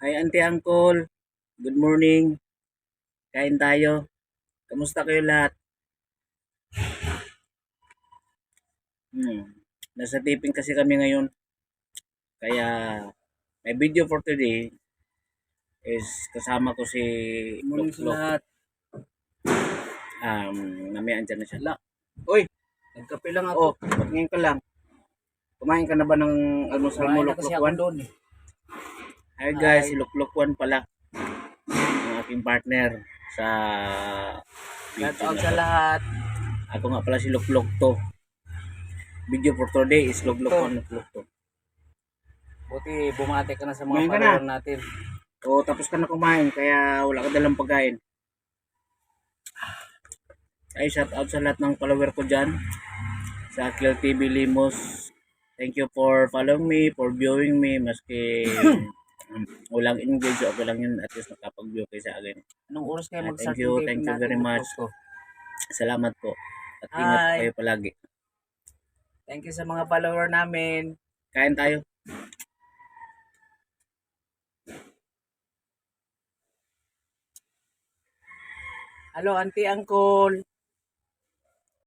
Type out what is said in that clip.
Hi, Auntie Uncle. Good morning. Kain tayo. Kamusta kayo lahat? Hmm. Nasa taping kasi kami ngayon. Kaya may video for today is kasama ko si Morning Lok sa Lok. lahat. Mamaya andyan na siya. Wala. Uy! Nagkape lang ako. Patingin ka lang. Kumain ka na ba ng almusal mo, Kumain na Lok kasi Lok ako 1? doon. Hi guys, Hi. si Lok Lok 1 pala. Ang aking partner sa Shout video out na sa to. lahat. Ako nga pala si Lok Lok to. Video for today is Lok Lok 1 Lok Lok 2. Buti bumati ka na sa Kumain mga ka na? follower natin. Oo, tapos ka na kumain, kaya wala ka dalang pagkain. Ay, shout out sa lahat ng follower ko dyan. Sa Akil TV Limos. Thank you for following me, for viewing me. Maski walang engage, okay lang yun. At least nakapag-view kayo sa akin. Anong oras kayo mag-start Thank yung taping you natin? very much. Ko? Salamat po. At ingat po Hi. kayo palagi. Thank you sa mga follower namin. Kain tayo. Hello, Auntie Uncle.